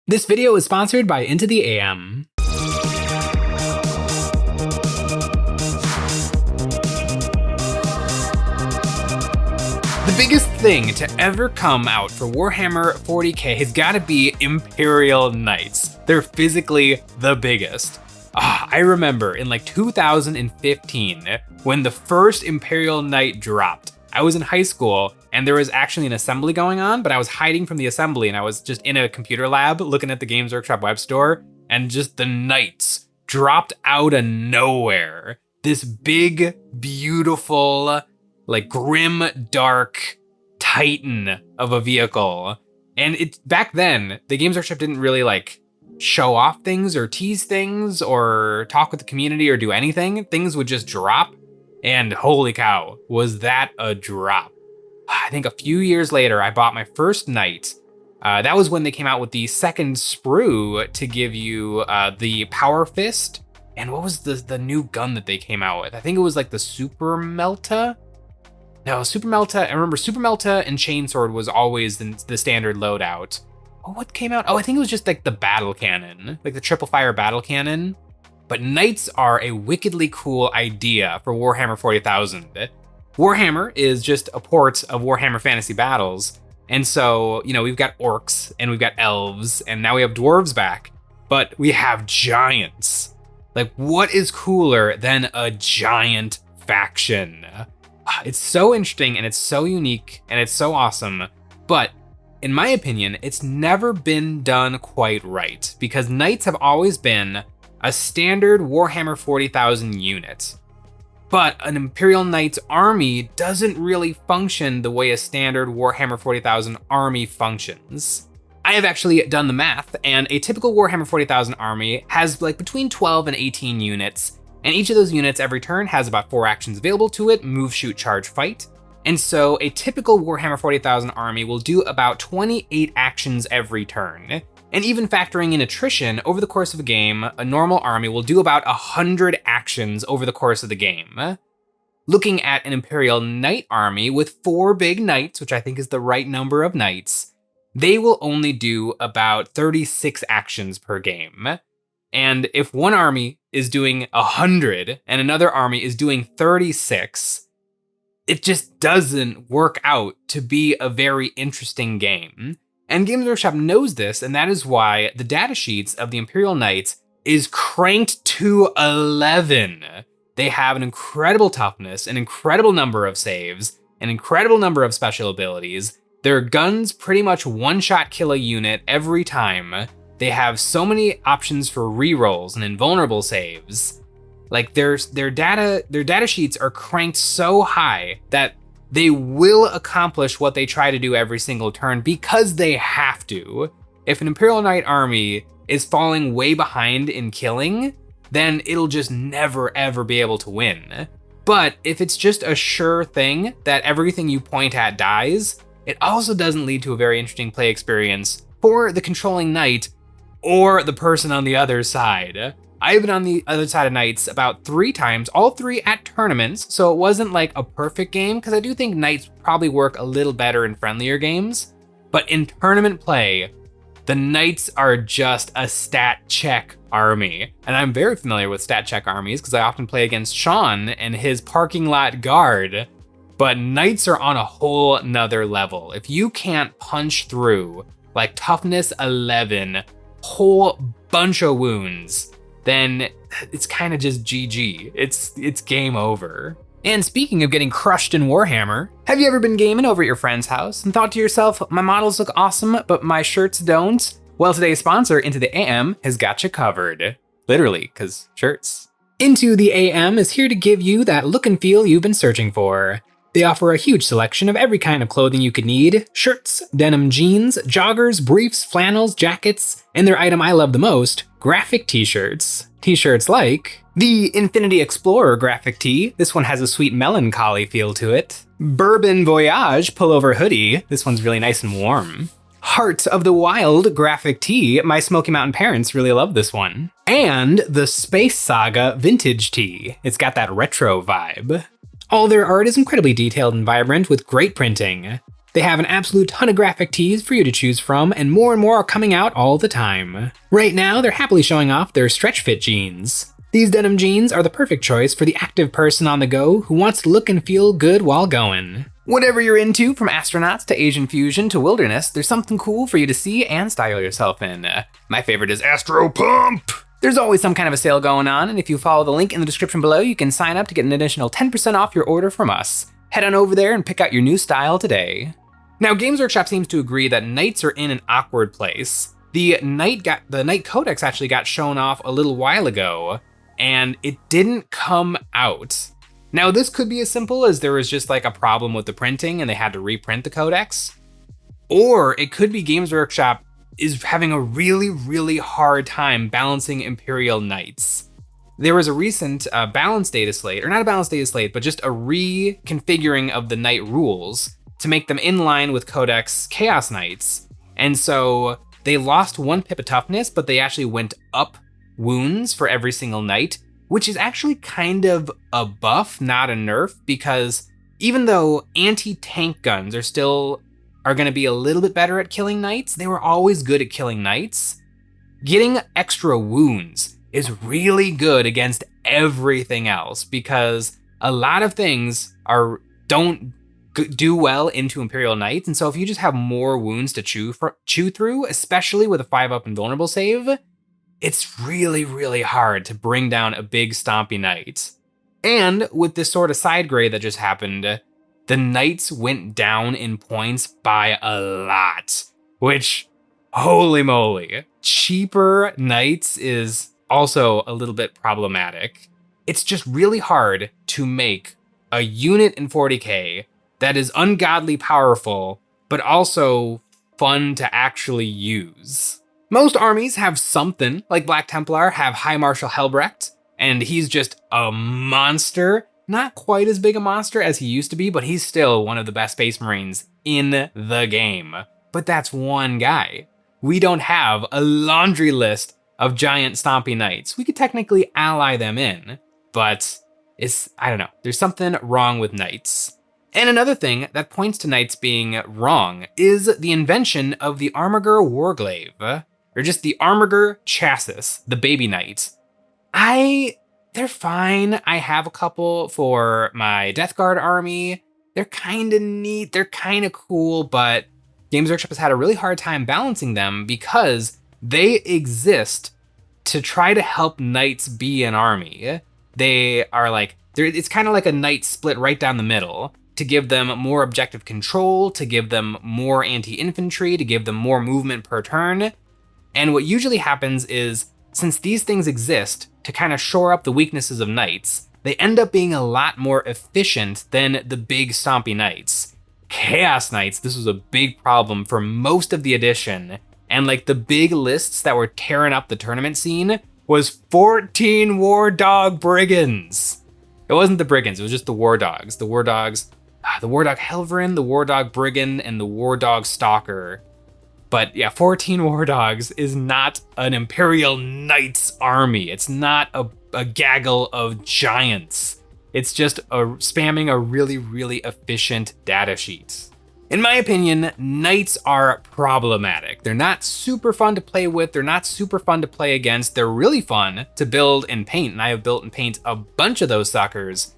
This video is sponsored by Into the AM. The biggest thing to ever come out for Warhammer 40k has gotta be Imperial Knights. They're physically the biggest. I remember in like 2015 when the first Imperial Knight dropped. I was in high school and there was actually an assembly going on, but I was hiding from the assembly and I was just in a computer lab looking at the Games Workshop web store, and just the Knights dropped out of nowhere. This big, beautiful, like grim, dark titan of a vehicle. And it's back then, the Games Workshop didn't really like show off things or tease things or talk with the community or do anything. Things would just drop. And holy cow, was that a drop. I think a few years later, I bought my first Knight. That was when they came out with the second sprue to give you the Power Fist. And what was the new gun that they came out with? I think it was like the Super Melta? No, Super Melta. I remember Super Melta and Chainsword was always the standard loadout. Oh, what came out? Oh, I think it was just like the battle cannon, like the triple fire battle cannon. But Knights are a wickedly cool idea for Warhammer 40,000. Warhammer is just a port of Warhammer Fantasy Battles. And so, you know, we've got orcs and we've got elves and now we have dwarves back, but we have giants. Like, what is cooler than a giant faction? It's so interesting and it's so unique and it's so awesome. But in my opinion, it's never been done quite right because Knights have always been a standard Warhammer 40,000 unit. But an Imperial Knights army doesn't really function the way a standard Warhammer 40,000 army functions. I have actually done the math, and a typical Warhammer 40,000 army has like between 12 and 18 units, and each of those units every turn has about 4 actions available to it: move, shoot, charge, fight. And so a typical Warhammer 40,000 army will do about 28 actions every turn. And even factoring in attrition, over the course of a game, a normal army will do about 100 actions over the course of the game. Looking at an Imperial Knight army with 4 big knights, which I think is the right number of knights, they will only do about 36 actions per game. And if one army is doing 100 and another army is doing 36, it just doesn't work out to be a very interesting game. And Games Workshop knows this, and that is why the datasheets of the Imperial Knights is cranked to 11. They have an incredible toughness, an incredible number of saves, an incredible number of special abilities. Their guns pretty much one-shot kill a unit every time. They have so many options for rerolls and invulnerable saves. Like their data sheets are cranked so high that they will accomplish what they try to do every single turn because they have to. If an Imperial Knight army is falling way behind in killing, then it'll just never ever be able to win. But if it's just a sure thing that everything you point at dies, it also doesn't lead to a very interesting play experience for the controlling knight or the person on the other side. I've been on the other side of Knights about 3 times, all 3 at tournaments, so it wasn't like a perfect game, because I do think Knights probably work a little better in friendlier games. But in tournament play, the Knights are just a stat check army. And I'm very familiar with stat check armies, because I often play against Sean and his parking lot guard. But Knights are on a whole nother level. If you can't punch through like toughness 11, whole bunch of wounds, then it's kind of just GG. It's game over. And speaking of getting crushed in Warhammer, have you ever been gaming over at your friend's house and thought to yourself, my models look awesome, but my shirts don't? Well, today's sponsor, Into the AM, has got you covered. Literally, because shirts. Into the AM is here to give you that look and feel you've been searching for. They offer a huge selection of every kind of clothing you could need: shirts, denim jeans, joggers, briefs, flannels, jackets, and their item I love the most, graphic t-shirts. T-shirts like the Infinity Explorer graphic tee. This one has a sweet melancholy feel to it. Bourbon Voyage pullover hoodie. This one's really nice and warm. Heart of the Wild graphic tee. My Smoky Mountain parents really love this one. And the Space Saga vintage tee. It's got that retro vibe. All their art is incredibly detailed and vibrant with great printing. They have an absolute ton of graphic tees for you to choose from, and more are coming out all the time. Right now, they're happily showing off their stretch fit jeans. These denim jeans are the perfect choice for the active person on the go who wants to look and feel good while going. Whatever you're into, from astronauts to Asian fusion to wilderness, there's something cool for you to see and style yourself in. My favorite is Astro Pump! There's always some kind of a sale going on, and if you follow the link in the description below, you can sign up to get an additional 10% off your order from us. Head on over there and pick out your new style today. Now, Games Workshop seems to agree that knights are in an awkward place. The Knight Codex actually got shown off a little while ago, and it didn't come out. Now, this could be as simple as there was just like a problem with the printing and they had to reprint the Codex. Or it could be Games Workshop is having a really hard time balancing Imperial Knights. There was a recent balance data slate, or not a balance data slate, but just a reconfiguring of the Knight rules to make them in line with Codex Chaos Knights. And so they lost 1 pip of toughness, but they actually went up wounds for every single Knight, which is actually kind of a buff, not a nerf, because even though anti-tank guns are gonna be a little bit better at killing Knights, they were always good at killing Knights. Getting extra wounds is really good against everything else, because a lot of things don't do well into Imperial Knights, and so if you just have more wounds to chew through, especially with a 5-up invulnerable save, it's really hard to bring down a big stompy Knight. And with this sort of side grade that just happened, the Knights went down in points by a lot, which, holy moly, cheaper Knights is also a little bit problematic. It's just really hard to make a unit in 40k that is ungodly powerful, but also fun to actually use. Most armies have something, like Black Templar have High Marshal Helbrecht, and he's just a monster. Not quite as big a monster as he used to be, but he's still one of the best Space Marines in the game. But that's one guy. We don't have a laundry list of giant stompy Knights. We could technically ally them in, but I don't know, there's something wrong with Knights. And another thing that points to Knights being wrong is the invention of the Armiger Warglaive, or just the Armiger Chassis, the baby Knight. They're fine. I have a couple for my Death Guard army. They're kind of neat, they're kind of cool, but Games Workshop has had a really hard time balancing them because they exist to try to help Knights be an army. They are it's kind of like a Knight split right down the middle, to give them more objective control, to give them more anti-infantry, to give them more movement per turn. And what usually happens is, since these things exist to kind of shore up the weaknesses of Knights, they end up being a lot more efficient than the big stompy Knights. Chaos Knights, this was a big problem for most of the edition, and the big lists that were tearing up the tournament scene was 14 War Dog Brigands. It wasn't the Brigands, it was just the War Dogs. The War Dog Helverin, the War Dog Brigand, and the War Dog Stalker. But yeah, 14 War Dogs is not an Imperial Knights army. It's not a gaggle of giants. It's just spamming a really efficient data sheet. In my opinion, Knights are problematic. They're not super fun to play with. They're not super fun to play against. They're really fun to build and paint, and I have built and paint a bunch of those suckers.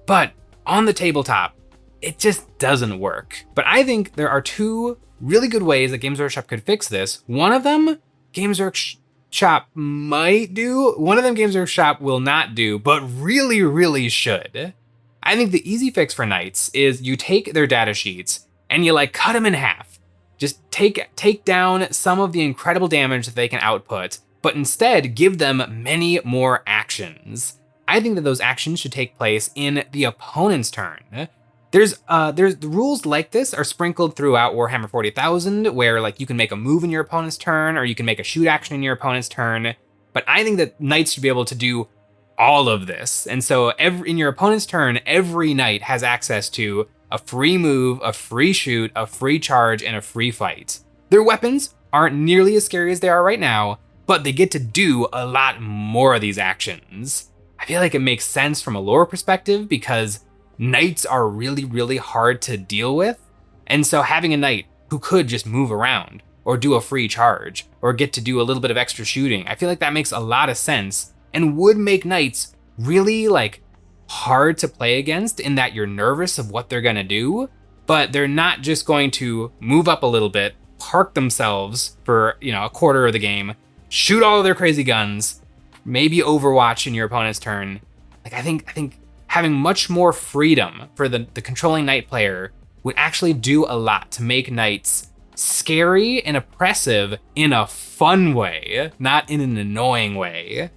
But on the tabletop, it just doesn't work. But I think there are 2 really good ways that Games Workshop could fix this. One of them, Games Workshop might do. One of them, Games Workshop will not do, but really should. I think the easy fix for Knights is you take their data sheets and you cut them in half. Just take down some of the incredible damage that they can output, but instead give them many more actions. I think that those actions should take place in the opponent's turn. There's the rules like this are sprinkled throughout Warhammer 40,000, where you can make a move in your opponent's turn, or you can make a shoot action in your opponent's turn. But I think that Knights should be able to do all of this. And so in your opponent's turn, every Knight has access to a free move, a free shoot, a free charge, and a free fight. Their weapons aren't nearly as scary as they are right now, but they get to do a lot more of these actions. I feel like it makes sense from a lore perspective because Knights are really hard to deal with. And so having a knight who could just move around or do a free charge or get to do a little bit of extra shooting, I feel like that makes a lot of sense and would make knights really like hard to play against in that you're nervous of what they're gonna do, but they're not just going to move up a little bit, park themselves for, a quarter of the game, shoot all of their crazy guns, maybe Overwatch in your opponent's turn. Like I think having much more freedom for the controlling knight player would actually do a lot to make knights scary and oppressive in a fun way, not in an annoying way.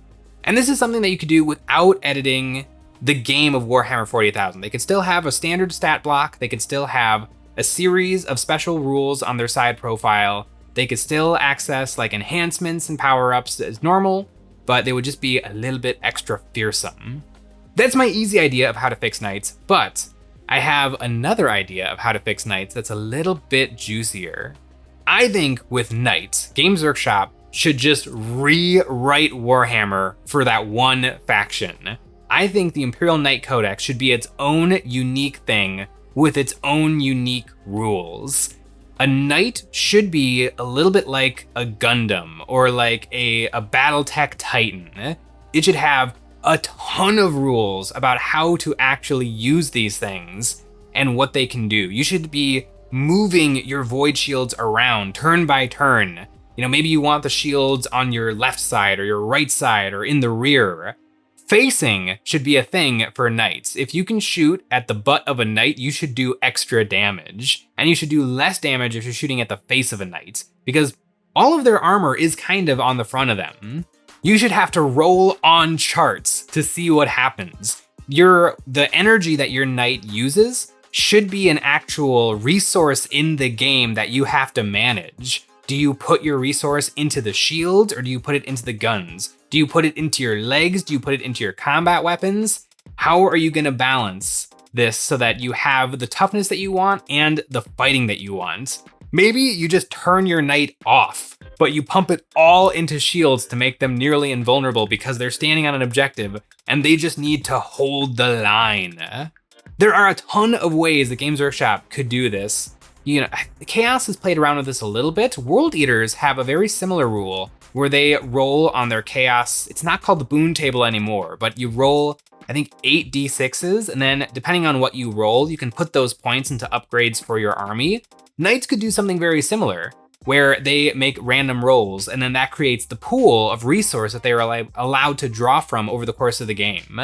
And this is something that you could do without editing the game of Warhammer 40,000. They could still have a standard stat block. They could still have a series of special rules on their side profile. They could still access like enhancements and power-ups as normal, but they would just be a little bit extra fearsome. That's my easy idea of how to fix knights, but I have another idea of how to fix knights that's a little bit juicier. I think with knights, Games Workshop should just rewrite Warhammer for that one faction. I think the Imperial Knight Codex should be its own unique thing with its own unique rules. A knight should be a little bit like a Gundam or like a Battletech Titan. It should have a ton of rules about how to actually use these things and what they can do. You should be moving your void shields around turn by turn. Maybe you want the shields on your left side or your right side or in the rear. Facing should be a thing for knights. If you can shoot at the butt of a knight, you should do extra damage. And you should do less damage if you're shooting at the face of a knight, because all of their armor is kind of on the front of them. You should have to roll on charts to see what happens. The energy that your knight uses should be an actual resource in the game that you have to manage. Do you put your resource into the shields or do you put it into the guns? Do you put it into your legs? Do you put it into your combat weapons? How are you gonna balance this so that you have the toughness that you want and the fighting that you want? Maybe you just turn your knight off, but you pump it all into shields to make them nearly invulnerable because they're standing on an objective and they just need to hold the line. There are a ton of ways that Games Workshop could do this. Chaos has played around with this a little bit. World Eaters have a very similar rule where they roll on their chaos. It's not called the boon table anymore, but you roll, I think, 8 d6s, and then depending on what you roll, you can put those points into upgrades for your army. Knights could do something very similar, where they make random rolls, and then that creates the pool of resource that they are allowed to draw from over the course of the game.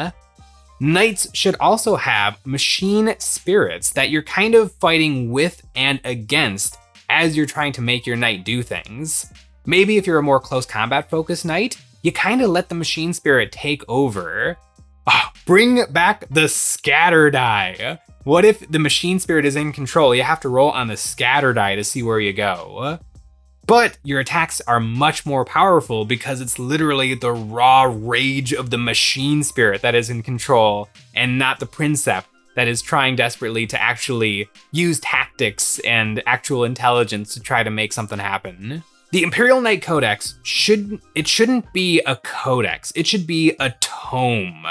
Knights should also have machine spirits that you're kind of fighting with and against as you're trying to make your knight do things. Maybe if you're a more close combat focused knight, you kind of let the machine spirit take over. Bring back the scatter die. What if the machine spirit is in control? You have to roll on the scatter die to see where you go. But your attacks are much more powerful because it's literally the raw rage of the machine spirit that is in control and not the princeps that is trying desperately to actually use tactics and actual intelligence to try to make something happen. The Imperial Knight Codex shouldn't be a codex. It should be a tome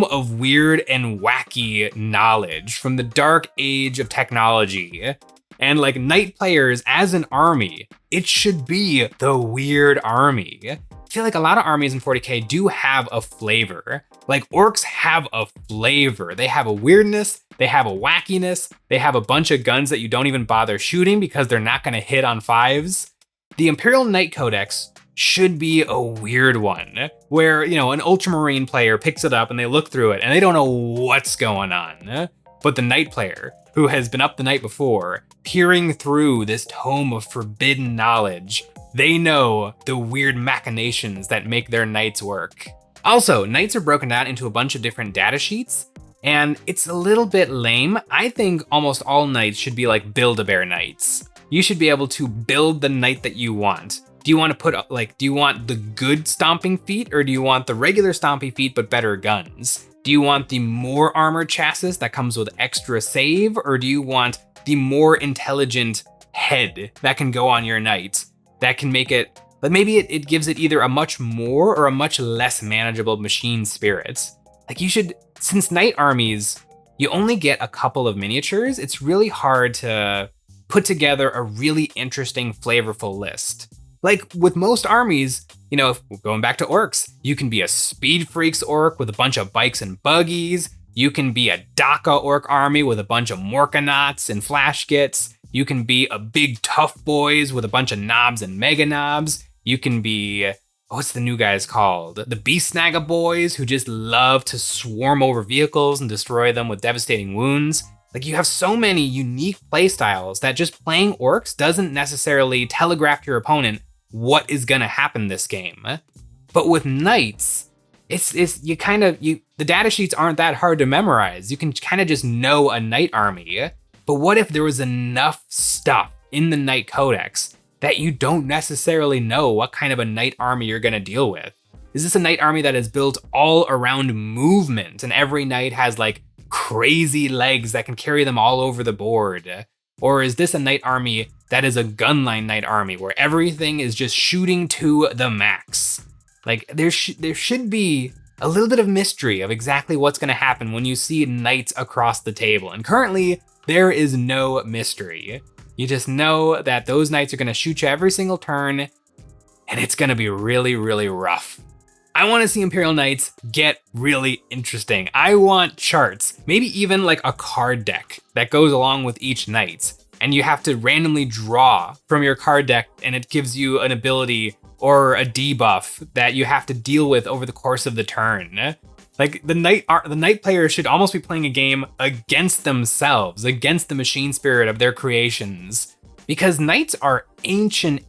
of weird and wacky knowledge from the dark age of technology. And like knight players as an army, it should be the weird army. I feel like a lot of armies in 40K do have a flavor. Like orcs have a flavor. They have a weirdness, they have a wackiness, they have a bunch of guns that you don't even bother shooting because they're not gonna hit on 5s. The Imperial Knight Codex should be a weird one where, an Ultramarine player picks it up and they look through it and they don't know what's going on. But the knight player, who has been up the night before, peering through this tome of forbidden knowledge, they know the weird machinations that make their knights work. Also, knights are broken down into a bunch of different data sheets, and it's a little bit lame. I think almost all knights should be like Build-A-Bear knights. You should be able to build the knight that you want. Do you want the good stomping feet, or do you want the regular stomping feet but better guns? Do you want the more armored chassis that comes with extra save, or do you want the more intelligent head that can go on your knight that can make it, but maybe it gives it either a much more or a much less manageable machine spirit? Like since knight armies, you only get a couple of miniatures, it's really hard to put together a really interesting, flavorful list. Like with most armies, you know, going back to orcs, you can be a Speed Freaks orc with a bunch of bikes and buggies. You can be a Daka orc army with a bunch of Morkanauts and Flashgits. You can be a big tough boys with a bunch of knobs and mega knobs. You can be, what's the new guys called? The Beast Snagga boys who just love to swarm over vehicles and destroy them with devastating wounds. Like you have so many unique playstyles that just playing orcs doesn't necessarily telegraph to your opponent what is gonna happen this game. But with knights, the data sheets aren't that hard to memorize. You can kind of just know a knight army. But what if there was enough stuff in the knight codex that you don't necessarily know what kind of a knight army you're gonna deal with? Is this a knight army that is built all around movement and every knight has like crazy legs that can carry them all over the board? Or is this a knight army that is a gunline knight army where everything is just shooting to the max? Like there should be a little bit of mystery of exactly what's gonna happen when you see knights across the table. And currently there is no mystery. You just know that those knights are gonna shoot you every single turn and it's gonna be really, really rough. I wanna see Imperial Knights get really interesting. I want charts, maybe even like a card deck that goes along with each knight. And you have to randomly draw from your card deck and it gives you an ability or a debuff that you have to deal with over the course of the turn. Like the knight player should almost be playing a game against themselves, against the machine spirit of their creations. Because knights are ancient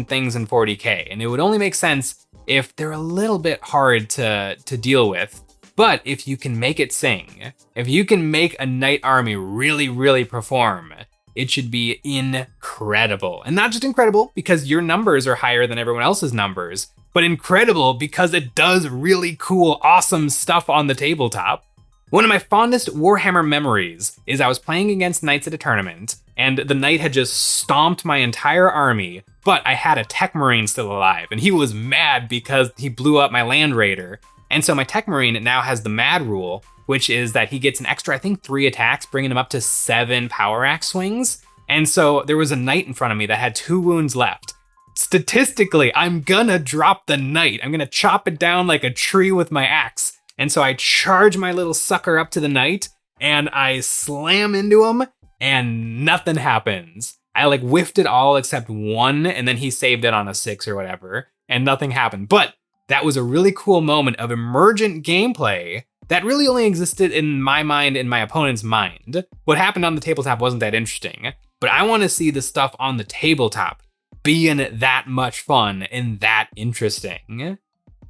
things in 40k, and it would only make sense if they're a little bit hard to deal with. But if you can make it sing, if you can make a knight army really, really perform, it should be incredible. And not just incredible because your numbers are higher than everyone else's numbers, but incredible because it does really cool, awesome stuff on the tabletop. One of my fondest Warhammer memories is I was playing against knights at a tournament, and the knight had just stomped my entire army, but I had a Tech Marine still alive, and he was mad because he blew up my Land Raider. And so my Tech Marine now has the Mad rule, which is that he gets an extra, I think, 3 attacks, bringing him up to 7 power axe swings. And so there was a knight in front of me that had 2 wounds left. Statistically, I'm gonna drop the knight. I'm gonna chop it down like a tree with my axe. And so I charge my little sucker up to the knight and I slam into him and nothing happens. I like whiffed it all except 1 and then he saved it on a 6 or whatever and nothing happened. But that was a really cool moment of emergent gameplay that really only existed in my mind and my opponent's mind. What happened on the tabletop wasn't that interesting, but I want to see the stuff on the tabletop being that much fun and that interesting.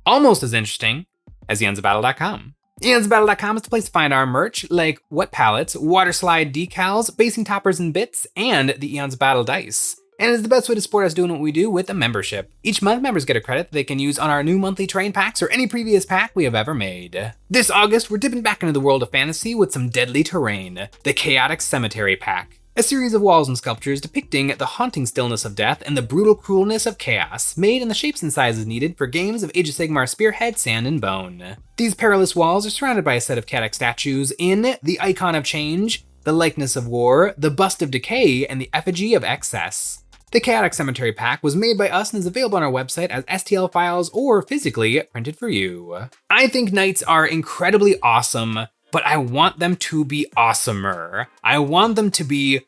Almost as interesting as EonsOfBattle.com. EonsOfBattle.com is the place to find our merch, like wet pallets, water slide decals, basing toppers and bits, and the Eons of Battle dice. And it's the best way to support us doing what we do with a membership. Each month, members get a credit they can use on our new monthly terrain packs or any previous pack we have ever made. This August, we're dipping back into the world of fantasy with some deadly terrain, the Chaotic Cemetery Pack. A series of walls and sculptures depicting the haunting stillness of death and the brutal cruelness of chaos, made in the shapes and sizes needed for games of Age of Sigmar Spearhead, Sand, and Bone. These perilous walls are surrounded by a set of chaotic statues in the Icon of Change, the Likeness of War, the Bust of Decay, and the Effigy of Excess. The Chaotic Cemetery Pack was made by us and is available on our website as STL files or physically printed for you. I think knights are incredibly awesome, but I want them to be awesomer. I want them to be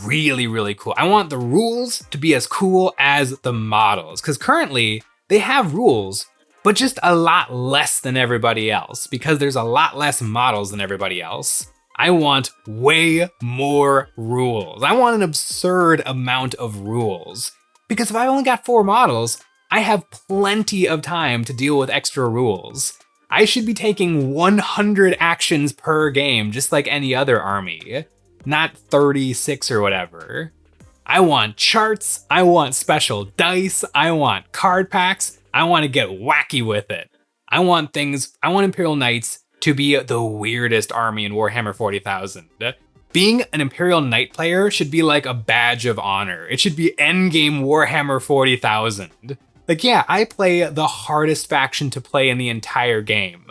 really, really cool. I want the rules to be as cool as the models, because currently they have rules, but just a lot less than everybody else, because there's a lot less models than everybody else. I want way more rules. I want an absurd amount of rules, because if I only got 4 models, I have plenty of time to deal with extra rules. I should be taking 100 actions per game, just like any other army, not 36 or whatever. I want charts, I want special dice, I want card packs, I want to get wacky with it. I want Imperial Knights to be the weirdest army in Warhammer 40,000. Being an Imperial Knight player should be like a badge of honor. It should be endgame Warhammer 40,000. Like, yeah, I play the hardest faction to play in the entire game,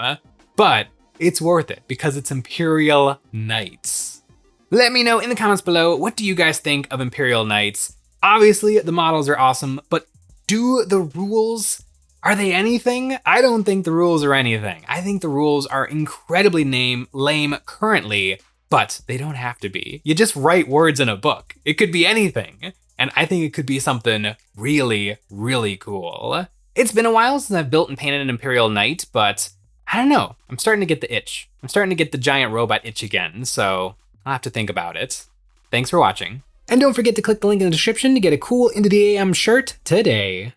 but it's worth it because it's Imperial Knights. Let me know in the comments below, what do you guys think of Imperial Knights? Obviously, the models are awesome, but do the rules, are they anything? I don't think the rules are anything. I think the rules are incredibly lame currently, but they don't have to be. You just write words in a book. It could be anything, and I think it could be something really, really cool. It's been a while since I've built and painted an Imperial Knight, but I don't know. I'm starting to get the itch. I'm starting to get the giant robot itch again, so I'll have to think about it. Thanks for watching. And don't forget to click the link in the description to get a cool Into the AM shirt today.